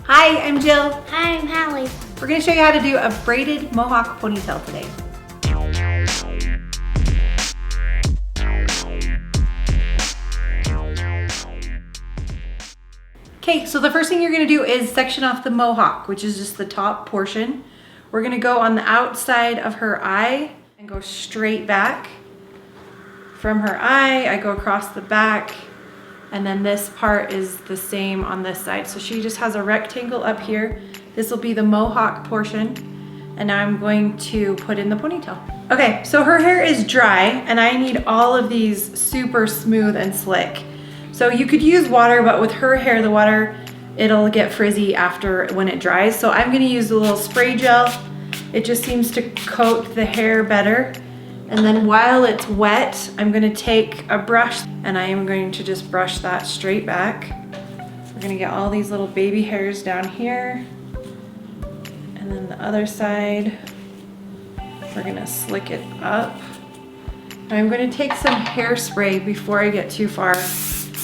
Hi, I'm Jill. Hi, I'm Hallie. We're going to show you how to do a braided mohawk ponytail today. Okay, so the first thing you're going to do is section off the mohawk, which is just the top portion. We're going to go on the outside of her eye and go straight back. From her eye, I go across the back, and then this part is the same on this side. So she just has a rectangle up here. This will be the mohawk portion, and now I'm going to put in the ponytail. Okay, so her hair is dry, and I need all of these super smooth and slick. So you could use water, but with her hair, the water, it'll get frizzy after when it dries. So I'm gonna use a little spray gel. It just seems to coat the hair better. And then while it's wet, I'm gonna take a brush and I am going to just brush that straight back. We're gonna get all these little baby hairs down here. And then the other side, we're gonna slick it up. I'm gonna take some hairspray before I get too far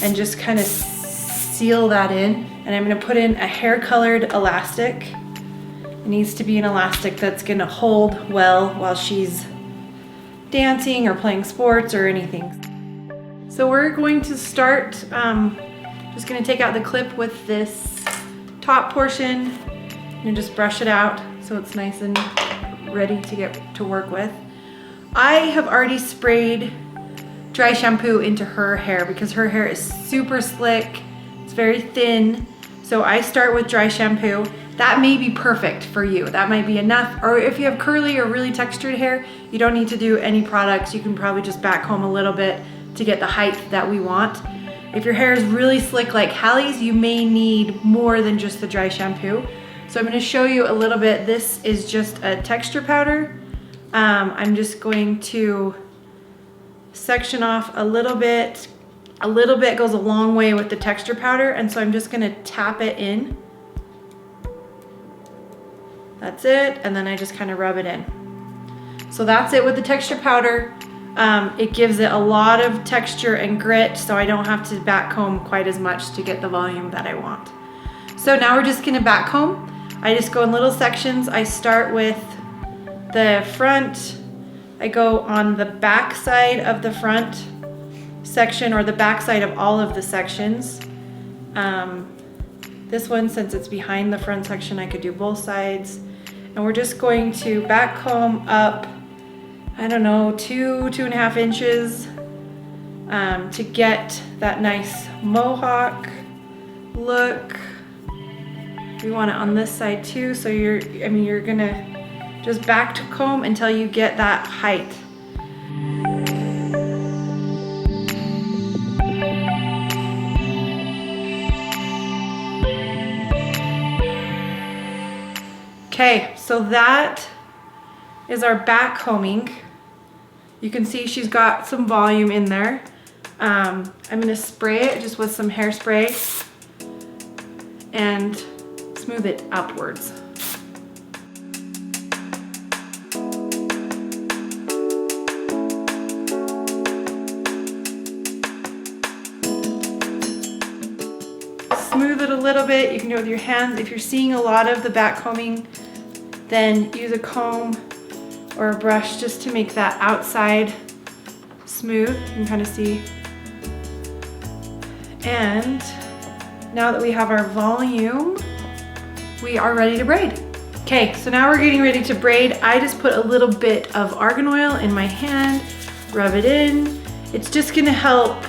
and just kind of seal that in. And I'm gonna put in a hair colored elastic. It needs to be an elastic that's gonna hold well while she's dancing or playing sports or anything. So we're going to start, just gonna take out the clip with this top portion and just brush it out so it's nice and ready to get to work with. I have already sprayed dry shampoo into her hair because her hair is super slick, it's very thin. So I start with dry shampoo. That may be perfect for you. That might be enough. Or if you have curly or really textured hair, you don't need to do any products. You can probably just back comb a little bit to get the height that we want. If your hair is really slick like Hallie's, you may need more than just the dry shampoo. So I'm gonna show you a little bit. This is just a texture powder. I'm just going to section off a little bit. A little bit goes a long way with the texture powder, and so I'm just gonna tap it in. That's it, and then I just kind of rub it in. So that's it with the texture powder. It gives it a lot of texture and grit, so I don't have to back comb quite as much to get the volume that I want. So now we're just gonna back comb. I just go in little sections. I start with the front. I go on the back side of the front section, or the back side of all of the sections. This one, since it's behind the front section, I could do both sides. And we're just going to back comb up, I don't know, 2.5 inches to get that nice mohawk look. We want it on this side too, so you're gonna just back to comb until you get that height. Okay, so that is our back combing. You can see she's got some volume in there. I'm gonna spray it just with some hairspray and smooth it upwards. Smooth it a little bit. You can do it with your hands. If you're seeing a lot of the back combing, then use a comb or a brush just to make that outside smooth. You can kind of see. And now that we have our volume, we are ready to braid. Okay, so now we're getting ready to braid. I just put a little bit of argan oil in my hand, rub it in. It's just gonna help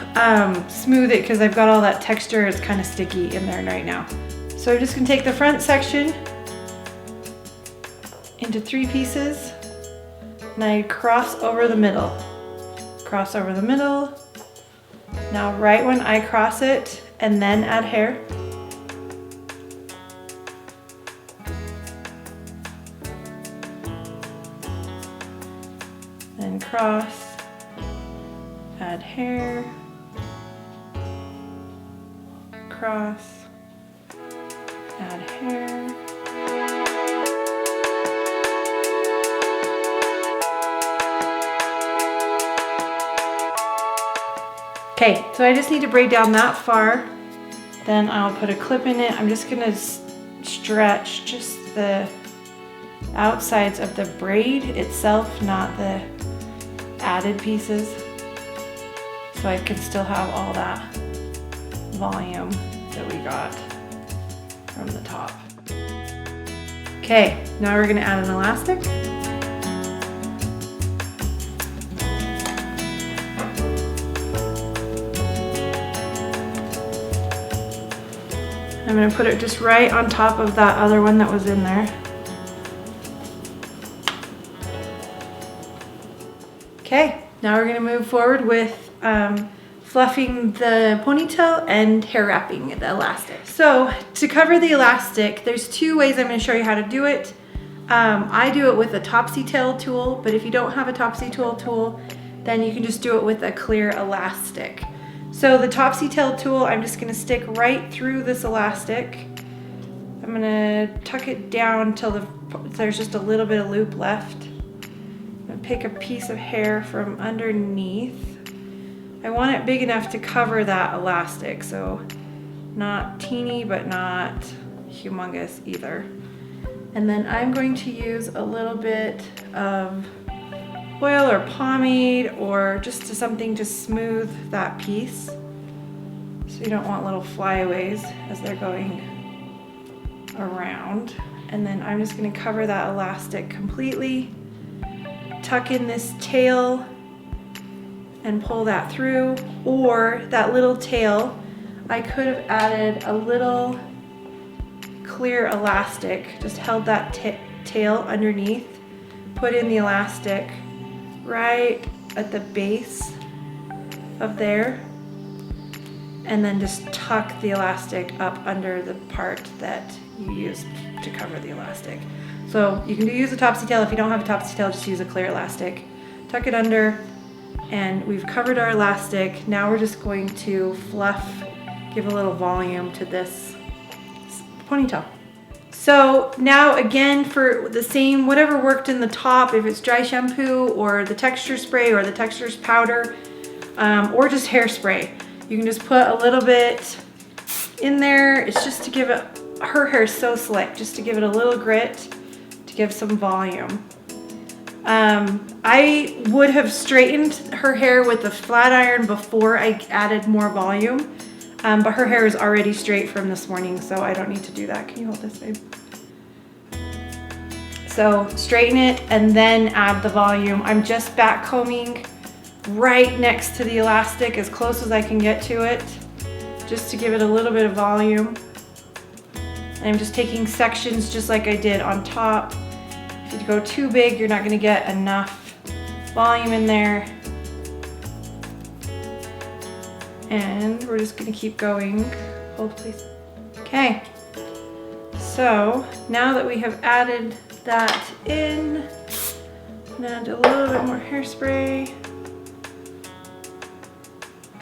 smooth it because I've got all that texture. It's kind of sticky in there right now. So I'm just gonna take the front section into 3 pieces, and I cross over the middle. Cross over the middle. Now right when I cross it, and then add hair. Then cross, add hair, cross, add hair. Okay, so I just need to braid down that far. Then I'll put a clip in it. I'm just gonna stretch just the outsides of the braid itself, not the added pieces, so I can still have all that volume that we got from the top. Okay, now we're gonna add an elastic. I'm gonna put it just right on top of that other one that was in there. Okay, now we're gonna move forward with fluffing the ponytail and hair wrapping the elastic. So to cover the elastic, there's two ways I'm gonna show you how to do it. I do it with a topsy tail tool, but if you don't have a topsy tail tool, then you can just do it with a clear elastic. So the topsy tail tool, I'm just gonna stick right through this elastic. I'm gonna tuck it down till there's just a little bit of loop left. I'm gonna pick a piece of hair from underneath. I want it big enough to cover that elastic, so not teeny, but not humongous either. And then I'm going to use a little bit of oil or pomade or just something to smooth that piece. So you don't want little flyaways as they're going around. And then I'm just gonna cover that elastic completely, tuck in this tail and pull that through, or that little tail, I could have added a little clear elastic, just held that tail underneath, put in the elastic right at the base of there, and then just tuck the elastic up under the part that you used to cover the elastic. So you can use a topsy tail. If you don't have a topsy tail, just use a clear elastic. Tuck it under, and we've covered our elastic. Now we're just going to fluff, give a little volume to this ponytail. So now again, for the same, whatever worked in the top, if it's dry shampoo or the texture spray or the textures powder, or just hairspray, you can just put a little bit in there. It's just to give it, her hair is so slick, just to give it a little grit, to give some volume. I would have straightened her hair with a flat iron before I added more volume, but her hair is already straight from this morning, so I don't need to do that. Can you hold this, babe? So straighten it and then add the volume. I'm just back combing right next to the elastic, as close as I can get to it, just to give it a little bit of volume. And I'm just taking sections just like I did on top. If you go too big, you're not gonna get enough volume in there. And we're just gonna keep going. Hold please. Okay, so now that we have added that in, I'm gonna add a little bit more hairspray.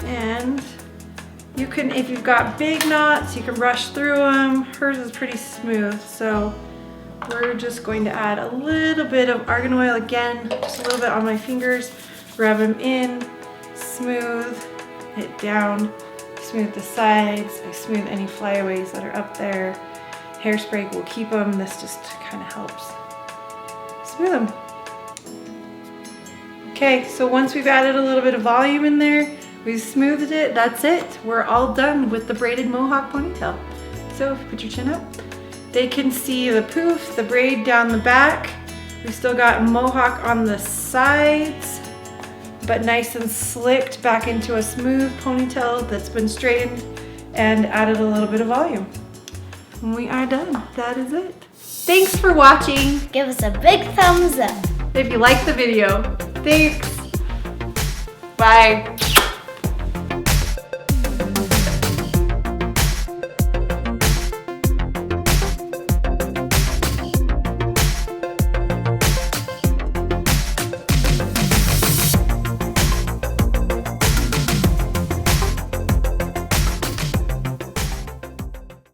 And you can, if you've got big knots, you can brush through them. Hers is pretty smooth, so we're just going to add a little bit of argan oil again, just a little bit on my fingers, rub them in, smooth it down, smooth the sides, I smooth any flyaways that are up there. Hairspray will keep them, this just kind of helps smooth them. Okay, so once we've added a little bit of volume in there, we've smoothed it, that's it. We're all done with the braided mohawk ponytail. So if you put your chin up, they can see the poof, the braid down the back. We've still got mohawk on the sides, but nice and slicked back into a smooth ponytail that's been straightened and added a little bit of volume. And we are done. That is it. Thanks for watching. Give us a big thumbs up If you liked the video. Thanks. Bye.